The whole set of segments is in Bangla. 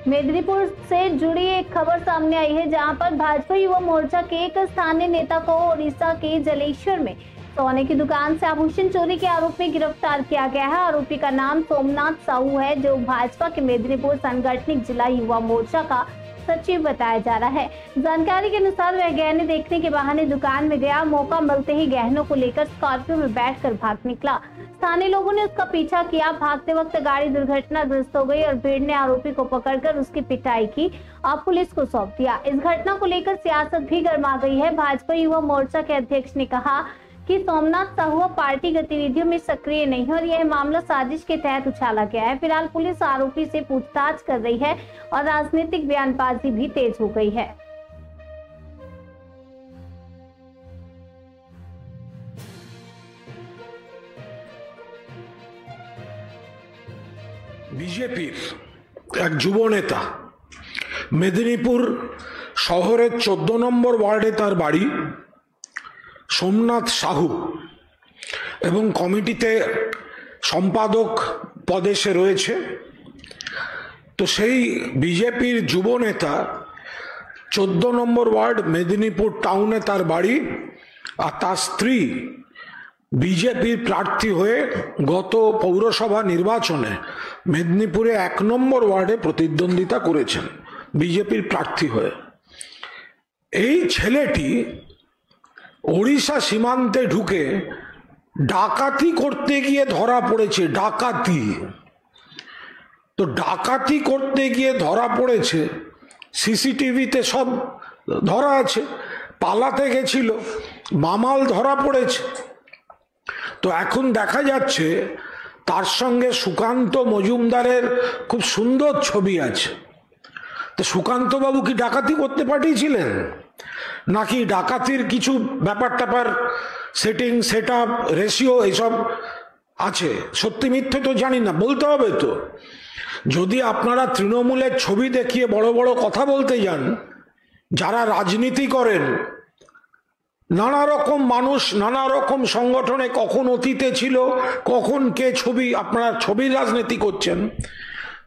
मेदिनीपुर से जुड़ी एक खबर सामने आई है, जहां पर भाजपा युवा मोर्चा के एक स्थानीय नेता को ओडिशा के जलेश्वर में सोने की दुकान से आभूषण चोरी के आरोप में गिरफ्तार किया गया है। आरोपी का नाम सोमनाथ साहू है, जो भाजपा के मेदिनीपुर सांगठनिक जिला युवा मोर्चा का सचिव बताया जा रहा है। जानकारी के अनुसार वह गहने देखने के बहाने दुकान में गया। मौका मिलते ही गहनों को लेकर स्कॉर्पियो में बैठकर भाग निकला। स्थानीय लोगों ने उसका पीछा किया। भागते वक्त गाड़ी दुर्घटनाग्रस्त हो गई और भीड़ ने आरोपी को पकड़कर उसकी पिटाई की और पुलिस को सौंप दिया। इस घटना को लेकर सियासत भी गर्मा गई है। भाजपा युवा मोर्चा के अध्यक्ष ने कहा कि सोमनाथ साहू पार्टी गतिविधियों में सक्रिय नहीं है और यह मामला साजिश के तहत उछाला गया है। फिलहाल पुलिस आरोपी से पूछताछ कर रही है और राजनीतिक बयानबाजी भी तेज हो गई है। बीजेपीर एक युव नेता मेदिनीपुर शहरेर 14 नम्बर वार्डे तार बाड़ी सोमनाथ साहू एवं कमिटीते सम्पादक पदे से रयेछे। तो सेई बीजेपीर युव नेता 14 नम्बर वार्ड मेदिनीपुर टाउने तार बाड़ी और तार स्त्री बीजेपीर प्रार्थी हुए गत पौरसभा निर्वाचने मेदिनीपुरे 1 नम्बर वार्डे प्रतिद्वंदिता करेछेन बीजेपीर प्रार्थी हुए। एई छेलेटी ओडिशा सीमांते ढुके डाकाती करते गिये धरा पड़ेछे। डाकाती तो डाकाती करते गिये धरा पड़ेछे, सीसीटीवीते सब धरा आछे। पालाते गेछिलो, मामाल धरा पड़ेछे। तो एखन देखा जाच्छे तार संगे सुकान्त मजुमदारेर खूब सुंदर छवि आछे। तो सुकान्त बाबू की डाकाती करते पाठिয়েছিলেন नाकि डाकातिर किछु ব্যাপার ট্যাপার সেটিং সেটআপ রেশিও এইসব আছে? সত্যি মিথ্যে তো জানি না, বলতে হবে তো। যদি আপনারা তৃণমূলের ছবি দেখিয়ে বড় বড় কথা বলতে যান, যারা রাজনীতি করেন, নানা রকম মানুষ নানা রকম সংগঠনে কখন অতীতে ছিল, কখন কে ছবি, আপনারা ছবির রাজনীতি করছেন,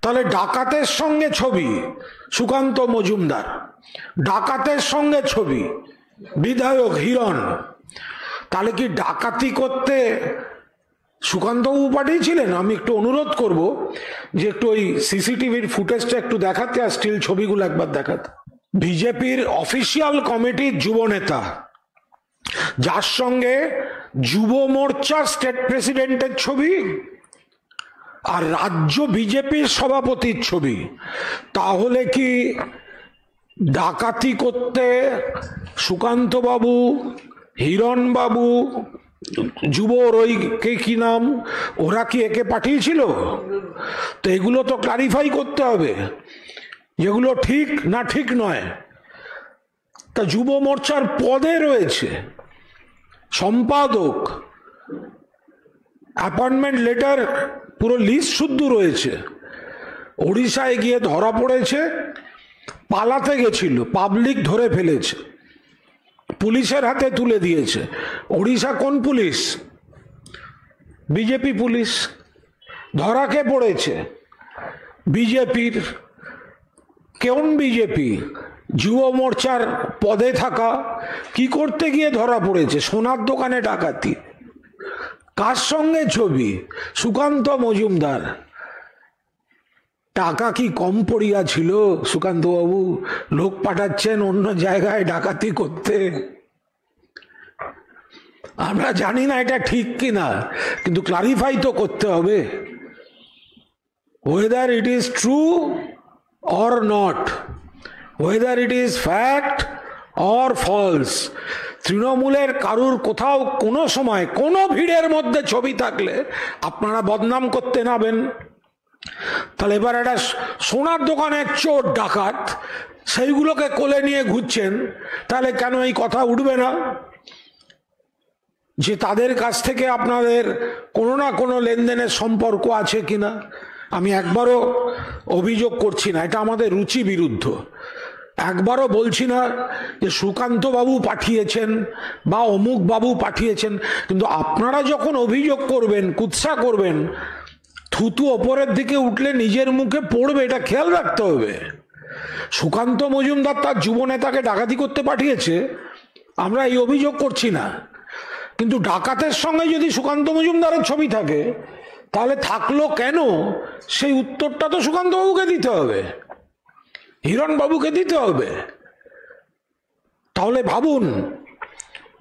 তাহলে ডাকাতের সঙ্গে ছবি সুকান্ত মজুমদার, ডাকাতের সঙ্গে ছবি বিধায়ক হিরণ, তাহলে কি ডাকাতি করতে সুকান্তবাবু পাঠিয়েছিলেন? আমি একটু অনুরোধ করব যে একটু ওই সিসিটিভির ফুটেজটা একটু দেখাতে আর স্টিল ছবিগুলো একবার দেখাতে। বিজেপির অফিসিয়াল কমিটির যুব নেতা, যার সঙ্গে যুব মোর্চার স্টেট প্রেসিডেন্টের ছবি আর রাজ্য বিজেপির সভাপতির ছবি, তাহলে কি ডাকাতি করতে সুকান্ত বাবু, হিরণ বাবু, যুবর ওই কে কি নাম, ওরা কি একে পাঠিয়েছিল? তো এগুলো তো ক্লারিফাই করতে হবে, যেগুলো ঠিক না ঠিক নয়। তা যুব মোর্চার পদে রয়েছে সম্পাদক, অ্যাপয়েন্টমেন্ট লেটার পুরো লিস্ট শুদ্ধ রয়েছে। ওড়িশায় গিয়ে ধরা পড়েছে, পালাতে গেছিল, পাবলিক ধরে ফেলেছে, পুলিশের হাতে তুলে দিয়েছে। ওড়িশা কোন পুলিশ? BJP police. ধরা কে পড়েছে? বিজেপির। কোন বিজেপি? যুব মোর্চার পদে থাকা। কি করতে গিয়ে ধরা পড়েছে? সোনার দোকানে ডাকাতি। কার সঙ্গে ছবি? সুকান্ত মজুমদার। টাকা কি কম পড়িয়া ছিল সুকান্ত বাবু? লোক পাঠাচ্ছেন অন্য জায়গায় ডাকাতি করতে। আমরা জানি না এটা ঠিক কিনা, কিন্তু ক্লারিফাই তো করতে হবে, whether it is true or not, whether it is fact or false। তৃণমূলের কারুর কোথাও কোনো সময় কোনো ভিড়ের মধ্যে ছবি থাকলে আপনারা বদনাম করতে নাবেন। তাহলে এবার একটা সোনার দোকানের চোর ডাকাত সেইগুলোকে কোলে নিয়ে ঘুরছেন, তাহলে কেন এই কথা উঠবে না যে তাদের কাছ থেকে আপনাদের কোনো না কোনো লেনদেনের সম্পর্ক আছে কিনা? আমি একবারও অভিযোগ করছি না, এটা আমাদের রুচি বিরুদ্ধ। একবারও বলছি না যে সুকান্ত বাবু পাঠিয়েছেন বা অমুক বাবু পাঠিয়েছেন, কিন্তু আপনারা যখন অভিযোগ করবেন, কুৎসা করবেন, থুতু ওপরের দিকে উঠলে নিজের মুখে পড়বে, এটা খেয়াল রাখতে হবে। সুকান্ত মজুমদার তার যুব নেতাকে ডাকাতি করতে পাঠিয়েছে, আমরা এই অভিযোগ করছি না, কিন্তু ডাকাতের সঙ্গে যদি সুকান্ত মজুমদারের ছবি থাকে তাহলে থাকলো কেন, সেই উত্তরটা তো সুকান্ত বাবুকে দিতে হবে, হিরণ বাবুকে দিতে হবে। তাহলে ভাবুন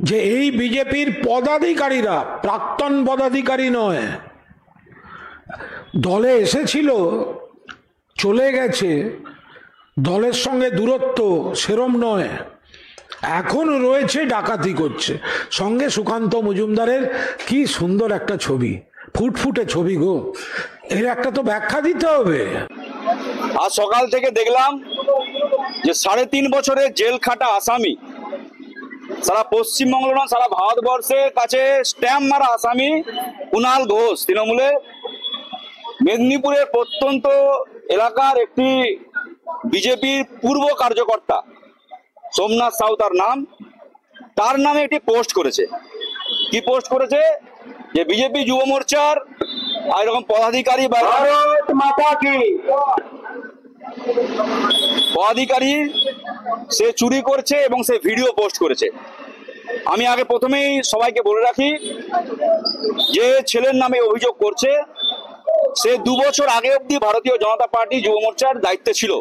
যে এই বিজেপির পদাধিকারীরা, প্রাক্তন পদাধিকারী নয়, দলে এসেছিল চলে গেছে, দলের সঙ্গে দূরত্ব সেরম নয়, এখন রয়েছে ডাকাতি করছে, সঙ্গে সুকান্ত মজুমদারের কি সুন্দর একটা ছবি, ফুটফুটে ছবি গো, এর একটা তো ব্যাখ্যা দিতে হবে। আজ সকাল থেকে দেখলাম যে 3.5 বছরের জেল খাটা আসামি, সারা পশ্চিমবঙ্গ না সারা ভারতবর্ষের কাছে স্ট্যাম্প মারা আসামি কুণাল ঘোষ, তৃণমূলের মেদিনীপুরের প্রত্যন্ত এলাকার একটি বিজেপির পূর্ব কার্যকর্তা, সোমনাথ সাউ তার নাম, তার নামে একটি পোস্ট করেছে। কি পোস্ট করেছে? যে বিজেপি যুব মোর্চার এরকম পদাধিকারী বা ভারত মাতা কি পদাধিকারী সে চুরি করছে এবং সে ভিডিও পোস্ট করেছে। আমি আগে প্রথমেই সবাইকে বলে রাখি, যে ছেলের নামে অভিযোগ করছে সে 2 বছর আগে অব্দি ভারতীয় জনতা পার্টি যুব মোর্চার দায়িত্বে ছিল,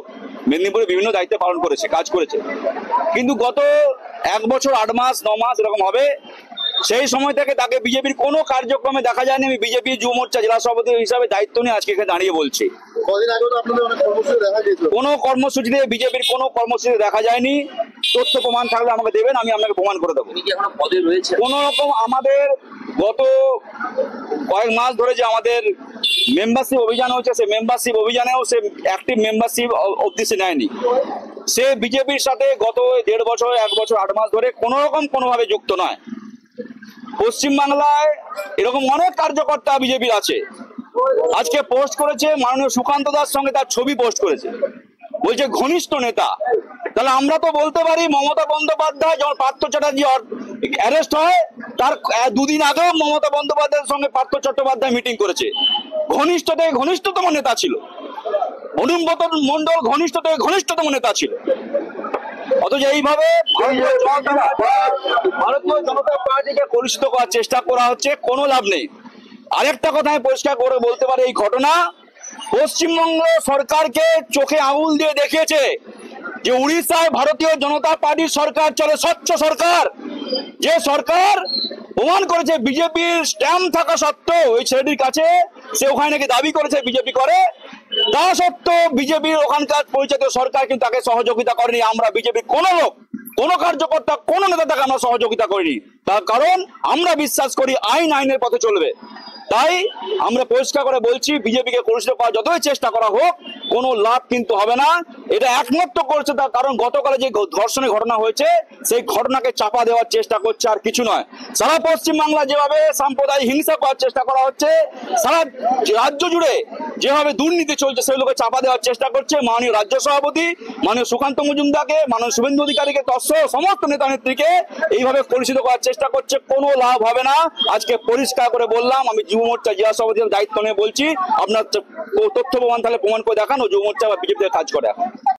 মেদিনীপুরে বিভিন্ন দায়িত্ব পালন করেছে, কাজ করেছে, কিন্তু গত 1 বছর 8 মাস 9 মাস এরকম হবে, সেই সময় থেকে তাকে বিজেপির কোনো কার্যক্রমে দেখা যায়নি। আমি বিজেপি যুব মোর্চা জেলা সভাপতি হিসাবে দায়িত্ব নিয়ে আজকে এখানে দাঁড়িয়ে বলছি, কোনো কর্মসূচিতে বিজেপির কোনো কর্মসূচিতে দেখা যায়নি। তথ্য প্রমাণ থাকলে আমাকে দেবেন, আমি আপনাকে প্রমাণ করে দেবো। কোনো রকম আমাদের গত কয়েক মাস ধরে যে আমাদের মেম্বারশিপ অভিযান হচ্ছে, সে মেম্বারশিপ অভিযানেও সে অ্যাক্টিভ মেম্বারশিপ অব্দি সে নেয়নি। সে বিজেপির সাথে গত 1.5 বছর 1 বছর 8 মাস ধরে কোনো রকম কোনোভাবে যুক্ত নয়। পশ্চিমবাংলায় এরকম অনেক কার্যকর্তা বিজেপির আছে। আজকে পোস্ট করেছে মাননীয় সুকান্ত দাস সঙ্গে তার ছবি পোস্ট করেছে, বলছে ঘনিষ্ঠ নেতা। তাহলে আমরা তো বলতে পারি মমতা বন্দ্যোপাধ্যায় যখন পার্থ চ্যাটার্জি অ্যারেস্ট হয় তার 2 দিন আগেও মমতা বন্দ্যোপাধ্যায়ের সঙ্গে পার্থ চট্টোপাধ্যায় মিটিং করেছে, ঘনিষ্ঠ থেকে ঘনিষ্ঠতম নেতা ছিল। অনুব্রত মণ্ডল ঘনিষ্ঠ থেকে ঘনিষ্ঠতম নেতা ছিল। অথচ এইভাবে ভারতীয় জনতা পার্টিকে কলুষিত করার চেষ্টা করা হচ্ছে, কোনো লাভ নেই। আরেকটা কথা আমি পরিষ্কার করে বলতে পারি, এই ঘটনা পশ্চিমবঙ্গ সরকারকে চোখে আঙুল দিয়ে দেখিয়েছে যে উড়িষ্যায় ভারতীয় জনতা পার্টির সরকার চলে, স্বচ্ছ সরকার, যে সরকার প্রমাণ করেছে বিজেপির স্ট্যাম্প থাকা সত্ত্বেও ওই ছেলেটির কাছে, সে ওখানে নাকি দাবি করেছে বিজেপি করে, তা সত্ত্বেও বিজেপির ওখানকার পরিচিত সরকার কিন্তু তাকে সহযোগিতা করেনি। আমরা বিজেপির কোনো লোক, কোনো কার্যকর্তা, কোনো নেতা তাকে আমরা সহযোগিতা করিনি, তার কারণ আমরা বিশ্বাস করি আইনের পথে চলবে। তাই আমরা পরিষ্কার করে বলছি, বিজেপিকে কলুষিত করার যতই চেষ্টা করা হোক কোনো লাভ কিন্তু হবে না। এটা একমাত্র করছে তার কারণ গতকালে যে ধর্ষণের ঘটনা হয়েছে সেই ঘটনাকে চাপা দেওয়ার চেষ্টা করছে, আর কিছু নয়। সারা পশ্চিমবাংলা যেভাবে সাম্প্রদায়িক হিংসা করার চেষ্টা করা হচ্ছে, সারা রাজ্য জুড়ে যেভাবে দুর্নীতি চলছে সেগুলোকে চাপা দেওয়ার চেষ্টা করছে। মাননীয় রাজ্য সভাপতি মাননীয় সুকান্ত মজুমদারকে, মাননীয় শুভেন্দু অধিকারীকে, তৎসহ সমস্ত নেতা নেত্রীকে এইভাবে কলুষিত করার চেষ্টা করছে, কোনো লাভ হবে না। আজকে পরিষ্কার করে বললাম, আমি যুব মোর্চা জেলা সভাপতির দায়িত্ব নিয়ে বলছি, আপনার তথ্য প্রমাণ তাহলে প্রমাণ করে দেখান ও যুব মোর্চা বা বিজেপিতে কাজ করে এখন।